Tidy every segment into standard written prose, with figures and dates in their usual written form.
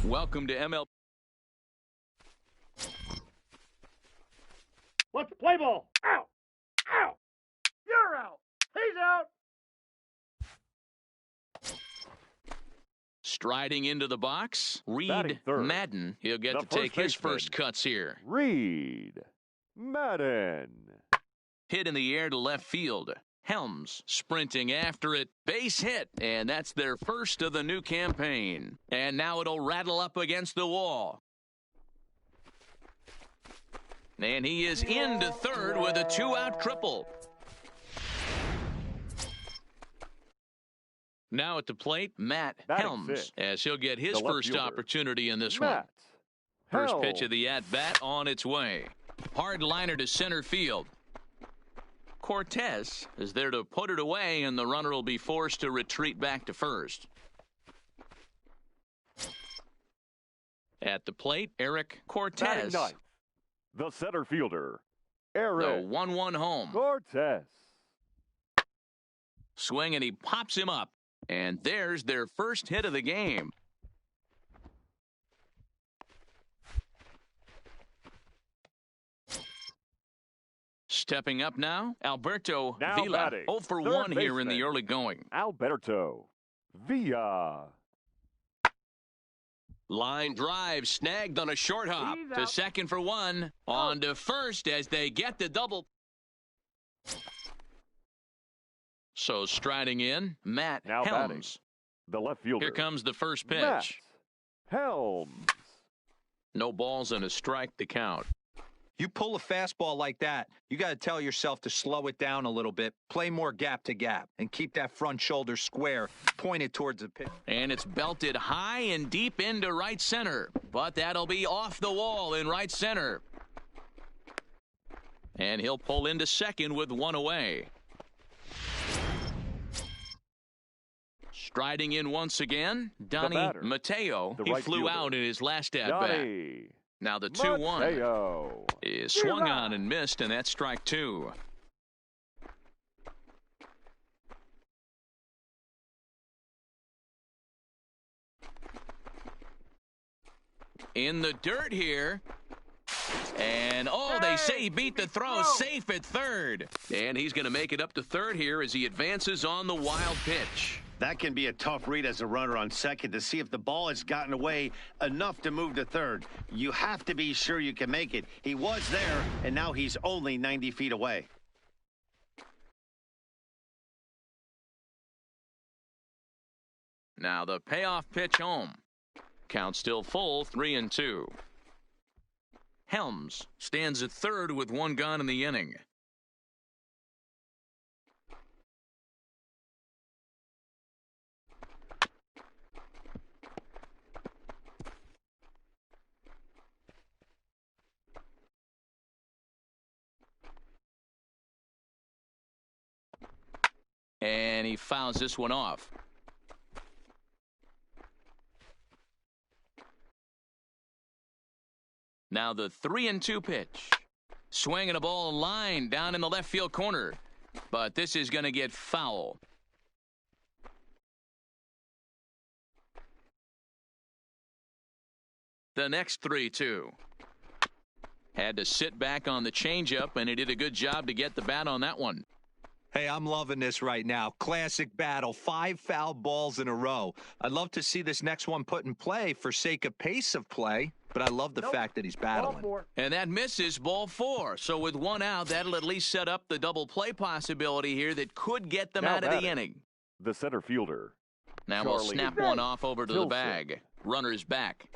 Welcome to ML. Let's play ball. Out. Out. You're out. He's out. Striding into the box, Reed Madden. He'll get to take his first cuts here. Reed Madden. Hit in the air to left field. Helms sprinting after it. Base hit. And that's their first of the new campaign. And now it'll rattle up against the wall. And he is into third with a 2-out triple. Now at the plate, Matt Helms, as he'll get his first opportunity in this one. First pitch of the at-bat on its way. Hard liner to center field. Cortez is there to put it away, and the runner will be forced to retreat back to first. At the plate, Eric Cortez. The center fielder, Eric. The 1-1 home. Cortez. Swing, and he pops him up. And there's their first hit of the game. Stepping up now, Alberto Villa. 0 for 1 here in the early going. Alberto Villa. Line drive snagged on a short hop. To second for 1. On to first as they get the double. So striding in, Matt Helms. The left fielder. Here comes the first pitch. Matt Helms. No balls and a strike to count. You pull a fastball like that, you got to tell yourself to slow it down a little bit, play more gap to gap, and keep that front shoulder square, pointed towards the pitch. And it's belted high and deep into right center, but that'll be off the wall in right center. And he'll pull into second with 1 away. Striding in once again, Donnie Mateo. He flew out in his last at-bat. Now the 2-1 is swung on and missed, and that's strike 2. In the dirt here. And, they say he beat the throw, safe at third. And he's going to make it up to third here as he advances on the wild pitch. That can be a tough read as a runner on second to see if the ball has gotten away enough to move to third. You have to be sure you can make it. He was there, and now he's only 90 feet away. Now the payoff pitch home. Count still full, 3-2. Helms stands at third with 1 gone in the inning. And he fouls this one off. Now the 3-2 pitch. Swinging a ball line down in the left field corner. But this is going to get foul. The next 3-2. Had to sit back on the changeup, and he did a good job to get the bat on that one. Hey, I'm loving this right now. Classic battle. 5 foul balls in a row. I'd love to see this next one put in play for sake of pace of play, but I love the fact that he's battling. And that misses, ball 4. So with 1 out, that'll at least set up the double play possibility here that could get them out of the inning. The center fielder. Now we'll snap one off over to the bag. Runner's back.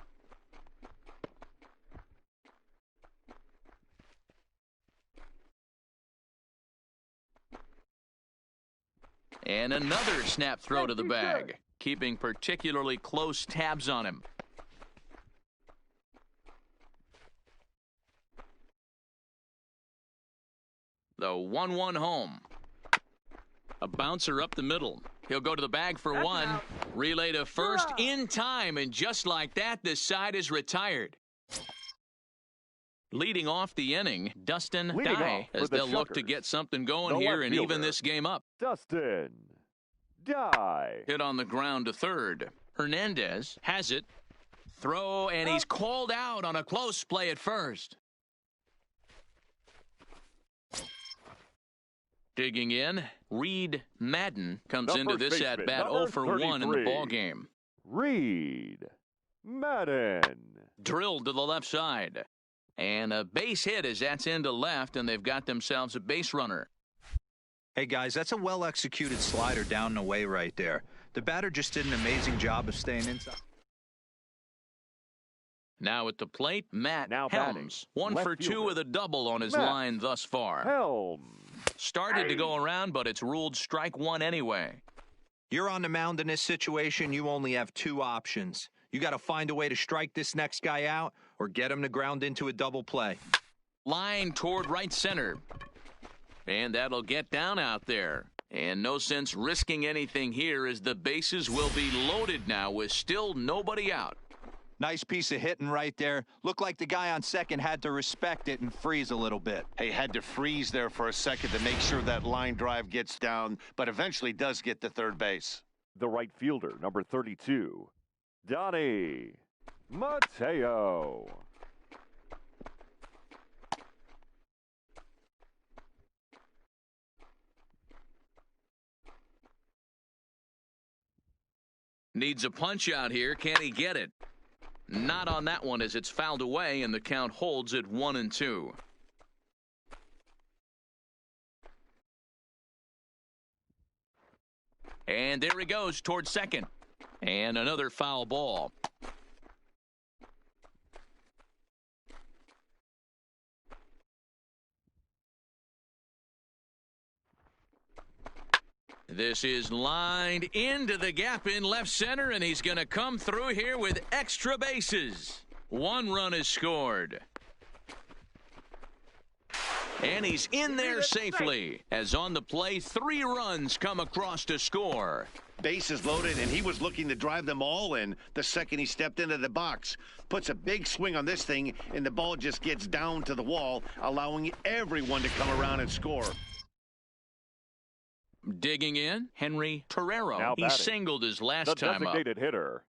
And another snap throw to the bag, keeping particularly close tabs on him. The 1-1 home. A bouncer up the middle. He'll go to the bag for 1. Relay to first in time, and just like that, this side is retired. Leading off the inning, Dustin Dye, as they'll look to get something going here and even this game up. Dustin Dye. Hit on the ground to third. Hernandez has it. Throw, and he's called out on a close play at first. Digging in, Reed Madden comes The into first this baseman, at-bat number 0 for 1 in the 33. ballgame. Reed Madden. Drilled to the left side. And a base hit as that's into left, and they've got themselves a base runner. Hey, guys, that's a well-executed slider down and away right there. The batter just did an amazing job of staying inside. Now at the plate, Matt Now batting, Helms. 1 left for 2 fielder, with a double on his Matt line thus far. Helms. Started to go around, but it's ruled strike 1 anyway. You're on the mound in this situation, you only have 2 options. You got to find a way to strike this next guy out or get him to ground into a double play. Line toward right center. And that'll get down out there. And no sense risking anything here as the bases will be loaded now with still nobody out. Nice piece of hitting right there. Looked like the guy on second had to respect it and freeze a little bit. Hey, had to freeze there for a second to make sure that line drive gets down, but eventually does get to third base. The right fielder, number 32, Donnie Mateo. Needs a punch out here. Can he get it? Not on that one as it's fouled away and the count holds at 1-2. And there he goes towards second. And another foul ball. This is lined into the gap in left center, and he's going to come through here with extra bases. 1 run is scored. And he's in there safely, as on the play, 3 runs come across to score. Bases loaded, and he was looking to drive them all in the second he stepped into the box. Puts a big swing on this thing, and the ball just gets down to the wall, allowing everyone to come around and score. Digging in, Henry Torrero. Now He batting, singled his the last time up. designated hitter,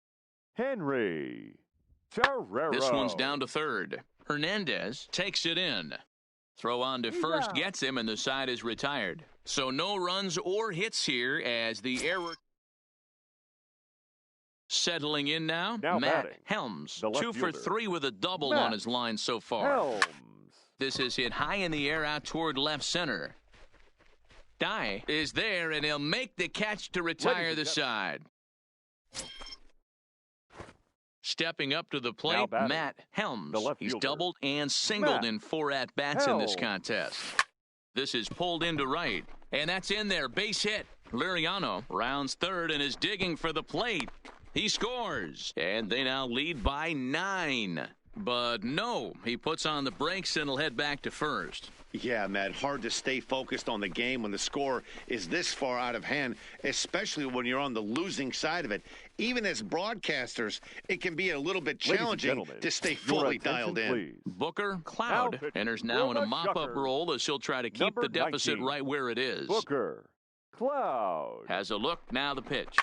Henry Torrero. This one's down to third. Hernandez takes it in. Throw on to first gets him, and the side is retired. So no runs or hits here as the error. Settling in now, Now Matt batting, Helms. the left 2 for fielder, 3 with a double Matt on his line so far. Helms. This is hit high in the air out toward left center. Dye is there, and he'll make the catch to retire the side. Stepping up to the plate, batting, Matt Helms. the left He's fielder, doubled and singled Matt in 4 at-bats in this Helms. contest. This is pulled into right, and that's in there. Base hit. Liriano rounds third and is digging for the plate. He scores, and they now lead by 9. But no, he puts on the brakes and will head back to first. Yeah, Matt, hard to stay focused on the game when the score is this far out of hand, especially when you're on the losing side of it. Even as broadcasters, it can be a little bit Ladies and challenging gentlemen, to stay your fully attention, dialed in. please. Booker Cloud Now enters now in a Will mop-up Shucker, role as he'll try to keep number the deficit 19, right where it is. Booker Cloud. Has a look, now the pitch.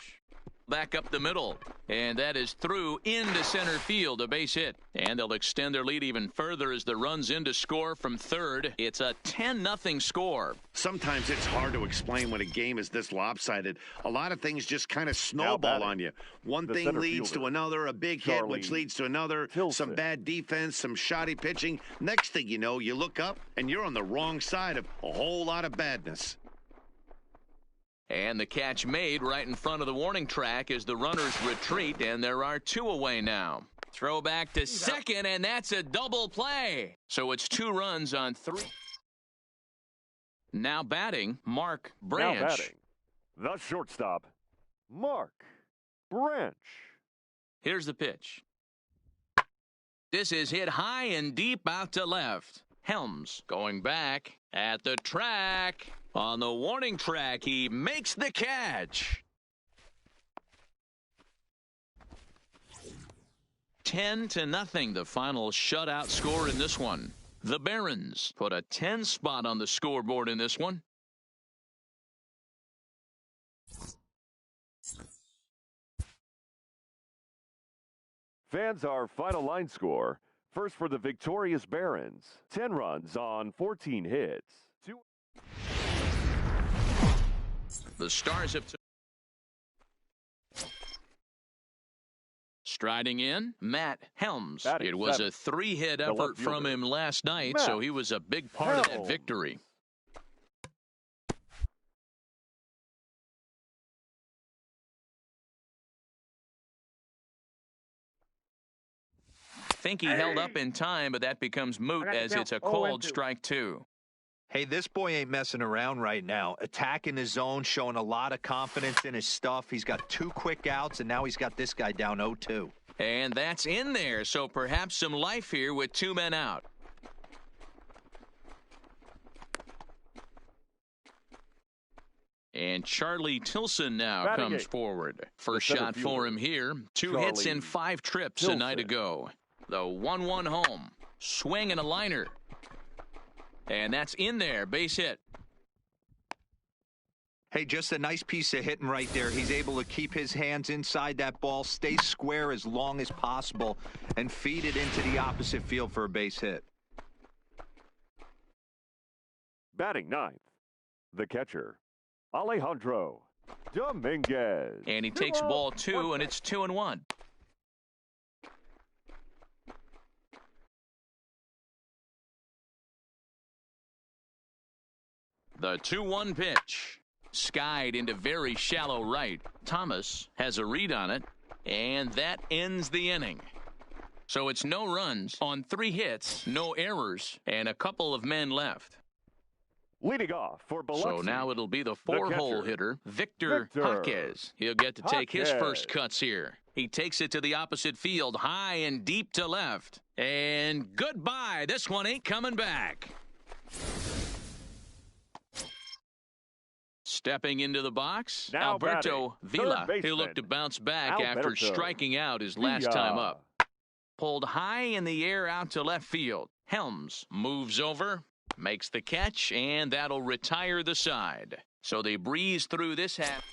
Back up the middle, and that is through into center field, a base hit. And they'll extend their lead even further as the runs in to score from third. It's a 10-0 score. Sometimes it's hard to explain when a game is this lopsided. A lot of things just kind of snowball batting, on you. One the thing center leads to fielder, another, a big hit, which Charlie leads to another, Tilson. some bad defense, some shoddy pitching. Next thing you know, you look up, and you're on the wrong side of a whole lot of badness. And the catch made right in front of the warning track as the runners retreat, and there are 2 away now. Throw back to second, and that's a double play. So it's 2 runs on 3. Now batting, Mark Branch. Now batting, the shortstop, Mark Branch. Here's the pitch. This is hit high and deep out to left. Helms going back at the track. On the warning track, he makes the catch. 10-0, the final shutout score in this one. The Barons put a 10 spot on the scoreboard in this one. Fans, our final line score. First for the victorious Barons. 10 runs on 14 hits. The Stars have... Striding in, Matt Helms. Batting It was seventh. a 3-hit The effort left from fielder, him last night, Matt so he was a big part of that Helms. victory. Think he held up in time, but that becomes moot as it's a cold strike 2. Hey, this boy ain't messing around right now. Attacking his zone, showing a lot of confidence in his stuff. He's got 2 quick outs, and now he's got this guy down 0-2. And that's in there, so perhaps some life here with 2 men out. And Charlie Tilson now Batting comes 8. forward. First center shot for him here. 2 Charlie hits in 5 trips a night ago. The 1-1 home. Swing and a liner. And that's in there. Base hit. Hey, just a nice piece of hitting right there. He's able to keep his hands inside that ball, stay square as long as possible, and feed it into the opposite field for a base hit. Batting 9th. The catcher, Alejandro Dominguez. And he takes ball 2, and it's 2-1. The 2-1 pitch. Skied into very shallow right. Thomas has a read on it, and that ends the inning. So it's no runs on 3 hits, no errors, and a couple of men left. Leading off for Biloxi. So now it'll be the 4-hole hitter, Victor Jaquez. He'll get to take his first cuts here. He takes it to the opposite field, high and deep to left. And goodbye. This one ain't coming back. Stepping into the box, Now Alberto batting, Villa. third He'll look to baseman, bounce back after Alberto striking out his last Villa. time up. Pulled high in the air out to left field. Helms moves over, makes the catch, and that'll retire the side. So they breeze through this half.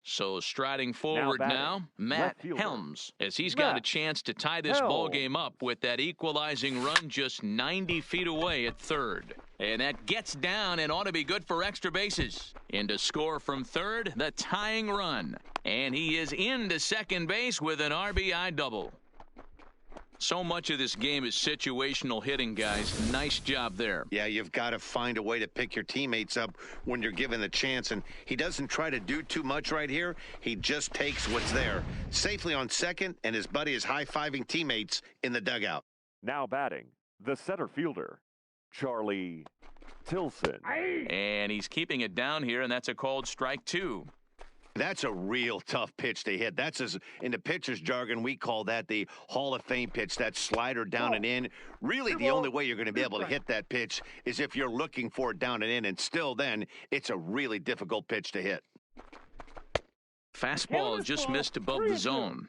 So striding forward now, Matt Helms, as he's got a chance to tie this ball game up with that equalizing run just 90 feet away at third. And that gets down and ought to be good for extra bases. In to score from third, the tying run. And he is into second base with an RBI double. So much of this game is situational hitting, guys. Nice job there. Yeah, you've got to find a way to pick your teammates up when you're given the chance. And he doesn't try to do too much right here. He just takes what's there. Safely on second, and his buddy is high-fiving teammates in the dugout. Now batting, the center fielder, Charlie Tilson. And he's keeping it down here, and that's a called strike 2. That's a real tough pitch to hit. That's, as in the pitcher's jargon, we call that the Hall of Fame pitch, that slider down and in. Really, the only way you're going to be able to hit that pitch is if you're looking for it down and in, and still then, it's a really difficult pitch to hit. Fastball just missed above the zone.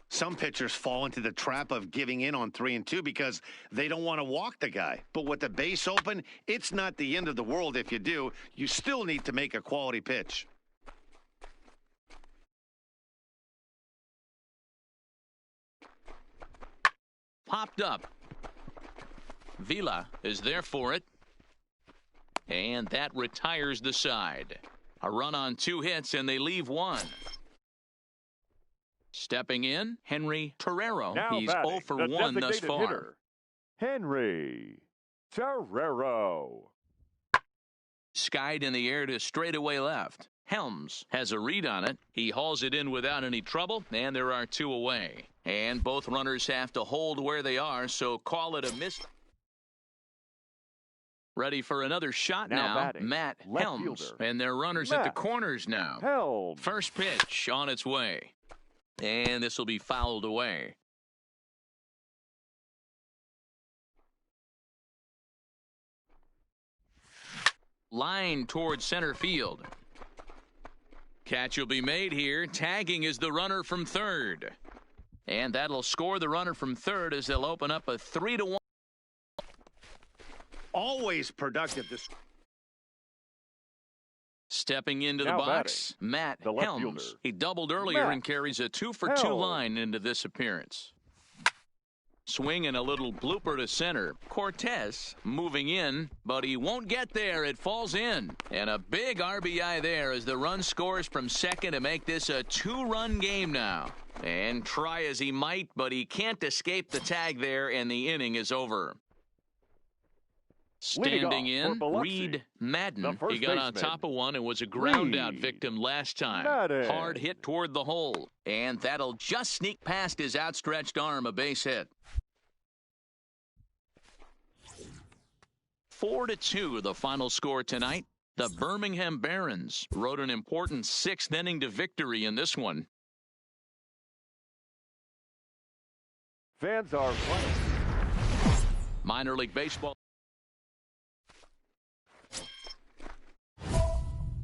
Some pitchers fall into the trap of giving in on 3-2 because they don't want to walk the guy. But with the base open, it's not the end of the world if you do. You still need to make a quality pitch. Popped up. Villa is there for it. And that retires the side. A run on 2 hits, and they leave 1. Stepping in, Henry Terrero. Now He's batting, 0 for the 1 thus designated far. hitter, Henry Terrero. Skied in the air to straightaway left. Helms has a read on it. He hauls it in without any trouble, and there are 2 away. And both runners have to hold where they are, so call it a miss. Ready for another shot now, batting, Matt left Helms. fielder, And their runners at the Matt corners now. Helms. First pitch on its way. And this will be fouled away. Line towards center field. Catch will be made here. Tagging is the runner from third. And that'll score the runner from third as they'll open up a 3-1. Always productive. Stepping into the Now box, Matt the left Helms. fielder. He doubled earlier Matt and carries a 2-for-2 Helms. line into this appearance. Swing and a little blooper to center. Cortez moving in, but he won't get there. It falls in. And a big RBI there as the run scores from second to make this a 2-run game now. And try as he might, but he can't escape the tag there, and the inning is over. Standing in, Reed Madden. He got on top of one and was a ground-out victim last time. Hard hit toward the hole. And that'll just sneak past his outstretched arm, a base hit. 4-2, the final score tonight. The Birmingham Barons rode an important 6th inning to victory in this one. Fans are playing. Minor League Baseball.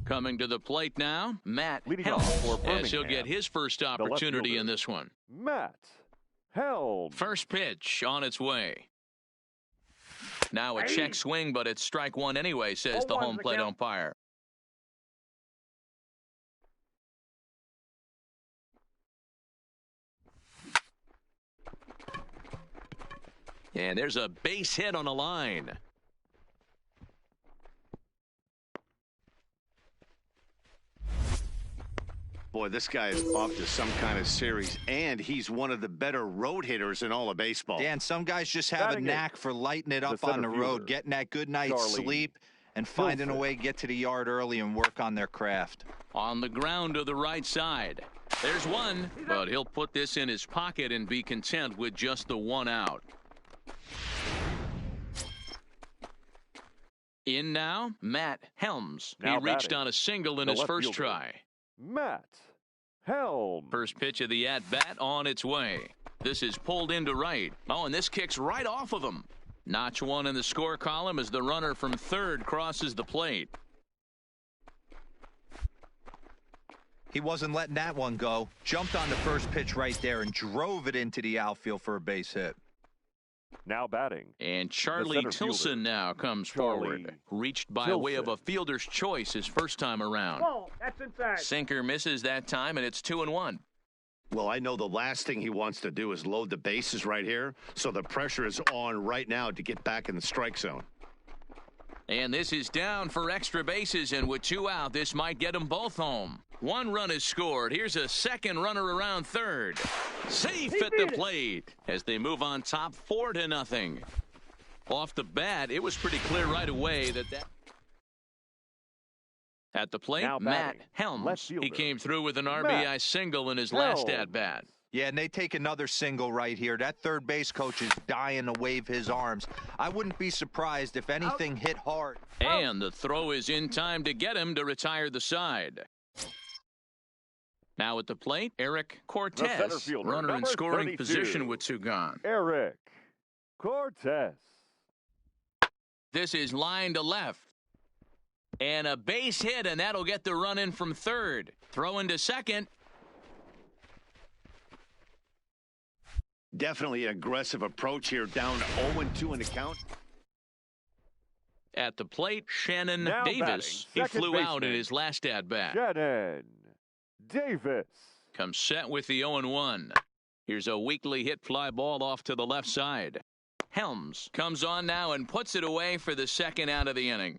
Coming to the plate now, Matt Helms, as he'll get his first opportunity in this one. Matt Helms. First pitch on its way. Now a check swing, but it's strike one anyway, says the home plate umpire. And there's a base hit on a line. Boy, this guy is off to some kind of series, and he's one of the better road hitters in all of baseball. Dan, some guys just have a knack for lighting it up on the road, getting that good night's sleep, and finding a way to get to the yard early and work on their craft. On the ground to the right side. There's one, but he'll put this in his pocket and be content with just the one out. In now, Matt Helms. He reached on a single in his first try. Matt Helms. First pitch of the at-bat on its way. This is pulled into right. Oh, and this kicks right off of him. Notch one in the score column as the runner from third crosses the plate. He wasn't letting that one go. Jumped on the first pitch right there and drove it into the outfield for a base hit. Now batting. And Charlie Tilson now comes forward. Reached by way of a fielder's choice his first time around. Ball, that's inside. Sinker misses that time, and it's 2-1. Well, I know the last thing he wants to do is load the bases right here, so the pressure is on right now to get back in the strike zone. And this is down for extra bases, and with 2 out, this might get them both home. 1 run is scored. Here's a second runner around third. Safe at the plate as they move on top 4-0. Off the bat, it was pretty clear right away that At the plate, Matt Helms. He came through with an RBI single in his last at-bat. Yeah, and they take another single right here. That third base coach is dying to wave his arms. I wouldn't be surprised if anything hit hard. And the throw is in time to get him to retire the side. Now at the plate, Eric Cortez, runner in scoring 32. Position with 2 gone. Eric Cortez. This is line to left. And a base hit, and that'll get the run in from third. Throw into second. Definitely an aggressive approach here, down 0-2 in the count. At the plate, Shannon Davis. He flew out in his last at-bat. Shannon Davis. Comes set with the 0-1. Here's a weakly hit fly ball off to the left side. Helms comes on now and puts it away for the second out of the inning.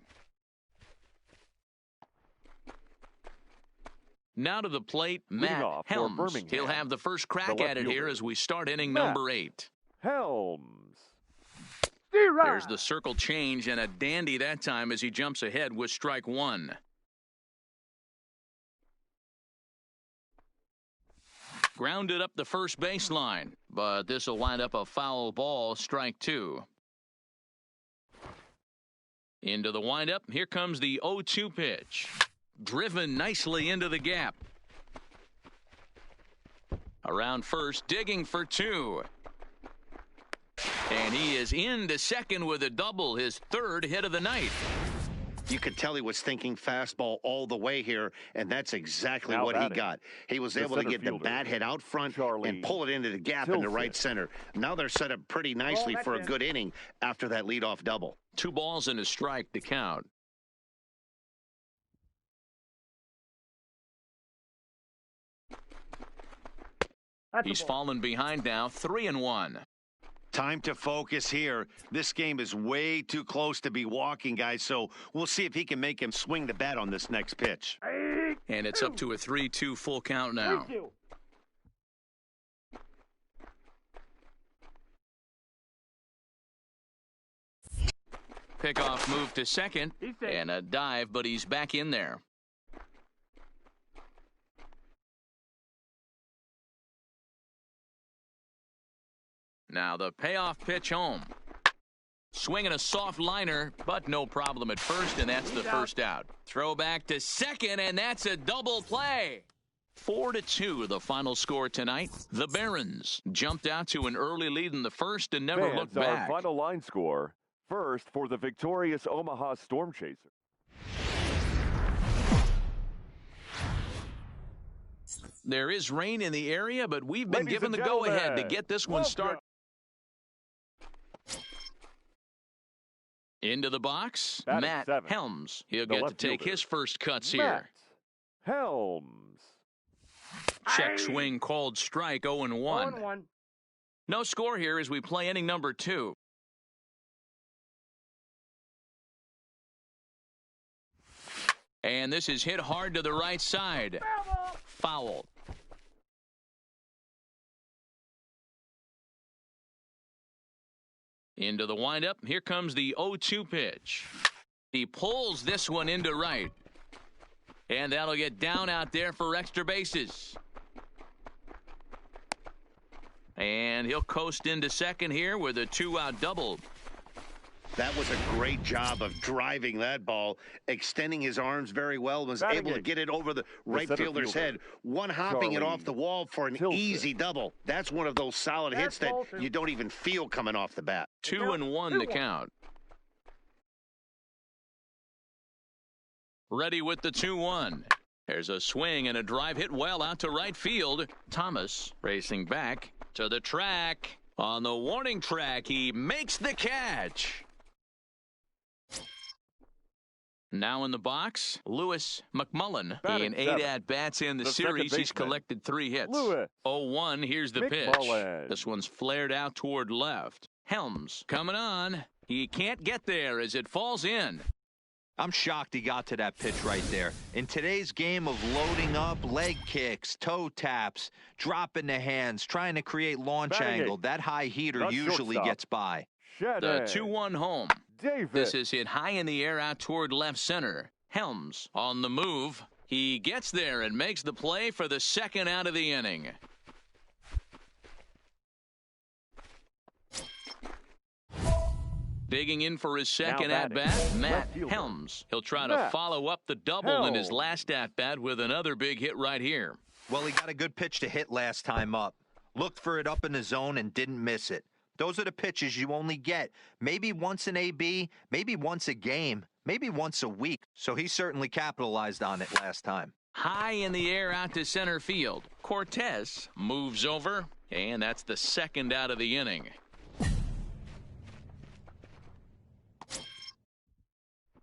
Now to the plate, Matt Helms. He'll have the first crack at it here as we start inning number 8. Helms. There's the circle change, and a dandy that time as he jumps ahead with strike 1. Grounded up the first baseline, but this will wind up a foul ball, strike 2. Into the windup, here comes the 0-2 pitch. Driven nicely into the gap. Around first, digging for 2. And he is into second with a double, his 3rd hit of the night. You could tell he was thinking fastball all the way here, and that's exactly what he got. He was able to get the bat head out front and pull it into the gap in the right center. Now they're set up pretty nicely for a good inning after that leadoff double. 2 balls and a strike to count. He's fallen behind now, 3-1. Time to focus here. This game is way too close to be walking, guys, so we'll see if he can make him swing the bat on this next pitch. And it's up to a 3-2 full count now. Pickoff move to second, and a dive, but he's back in there. Now the payoff pitch home. Swinging a soft liner, but no problem at first, and that's the first out. Throw back to second, and that's a double play. 4-2, the final score tonight. The Barons jumped out to an early lead in the first and never looked back. Our final line score. First for the victorious Omaha Storm Chasers. There is rain in the area, but we've been given the go-ahead to get this one started. Into the box, Matt Helms. He'll get to take his first cuts here. Helms. Check swing called strike, 0-1. No score here as we play inning number 2. And this is hit hard to the right side. Foul. Into the windup. Here comes the 0-2 pitch. He pulls this one into right. And that'll get down out there for extra bases. And he'll coast into second here with a 2-out double. That was a great job of driving that ball, extending his arms very well, was able to get it over the right fielder's head, one-hopping it off the wall for an easy double. That's one of those solid hits that you don't even feel coming off the bat. 2-1 the count. Ready with the 2-1. There's a swing and a drive hit well out to right field. Thomas racing back to the track. On the warning track, he makes the catch. Now in the box, Lewis McMullen. In 8 at-bats in the series, he's collected 3 hits. 0-1, here's the pitch. This one's flared out toward left. Helms coming on. He can't get there as it falls in. I'm shocked he got to that pitch right there. In today's game of loading up, leg kicks, toe taps, dropping the hands, trying to create launch angle, that high heater usually gets by. The 2-1 home. This is hit high in the air out toward left center. Helms on the move. He gets there and makes the play for the second out of the inning. Digging in for his second at-bat, Matt Helms. He'll try to follow up the double in his last at-bat with another big hit right here. Well, he got a good pitch to hit last time up. Looked for it up in the zone and didn't miss it. Those are the pitches you only get maybe once an AB, maybe once a game, maybe once a week. So he certainly capitalized on it last time. High in the air out to center field. Cortez moves over, and that's the second out of the inning.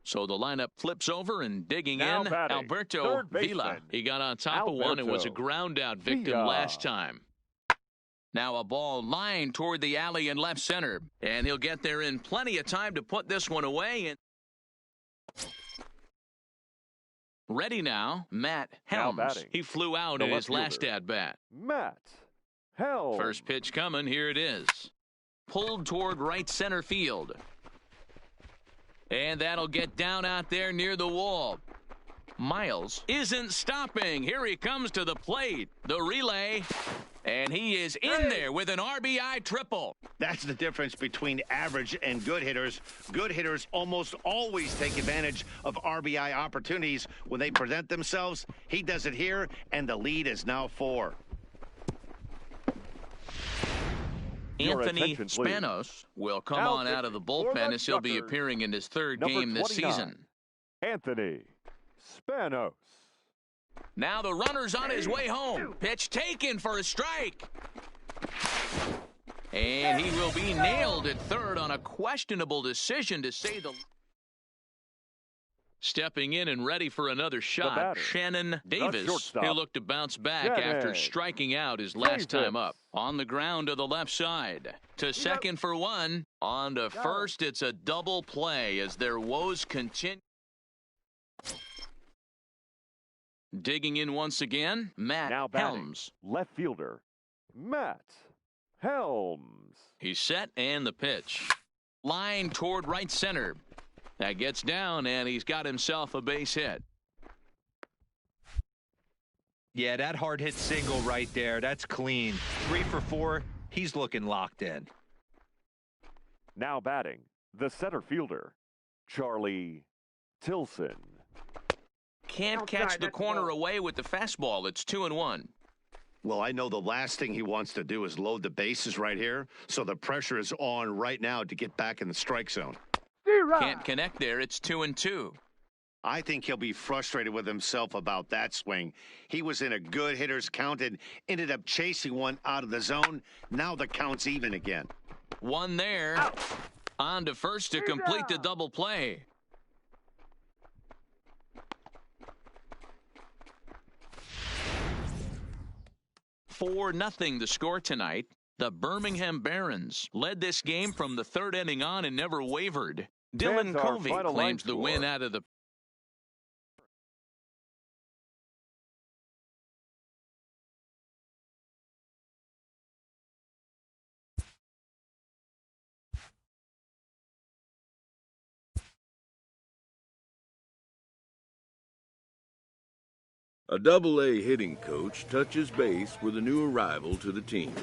So the lineup flips over and digging in. Alberto Vila. He got on top of one and was a ground out victim last time. Now a ball lined toward the alley in left center. And he'll get there in plenty of time to put this one away. And ready now, Matt Helms. He flew out in his last at-bat. Matt Helms. First pitch coming. Here it is. Pulled toward right center field. And that'll get down out there near the wall. Miles isn't stopping. Here he comes to the plate. The relay. And he is in there with an RBI triple. That's the difference between average and good hitters. Good hitters almost always take advantage of RBI opportunities when they present themselves. He does it here, and the lead is now 4. Anthony Spanos will come on out of the bullpen as he'll be appearing in his 3rd game this season. Anthony Spanos. Now the runner's on his way home. Pitch taken for a strike. And he will be nailed at third on a questionable decision, to say the Stepping in and ready for another shot, batter, Shannon Davis, shortstop. who looked to bounce back Shannon. after striking out his last Davis. time up. On the ground to the left side. To second for one. On to first, it's a double play as their woes continue. Digging in once again, Matt Now batting, Helms. left fielder, Matt Helms. He's set and the pitch. Line toward right center. That gets down and he's got himself a base hit. Yeah, that hard hit single right there. That's clean. 3 for 4. He's looking locked in. Now batting, the center fielder, Charlie Tilson. Can't catch the corner away with the fastball. It's 2-1. Well, I know the last thing he wants to do is load the bases right here, so the pressure is on right now to get back in the strike zone. Can't connect there. It's 2-2. I think he'll be frustrated with himself about that swing. He was in a good hitter's count and ended up chasing one out of the zone. Now the count's even again. One there. On to first to complete the double play. For nothing the score tonight. The Birmingham Barons led this game from the third inning on and never wavered. Dylan That's our Covey final claims line the win score. out of the A Double-A hitting coach touches base with a new arrival to the team.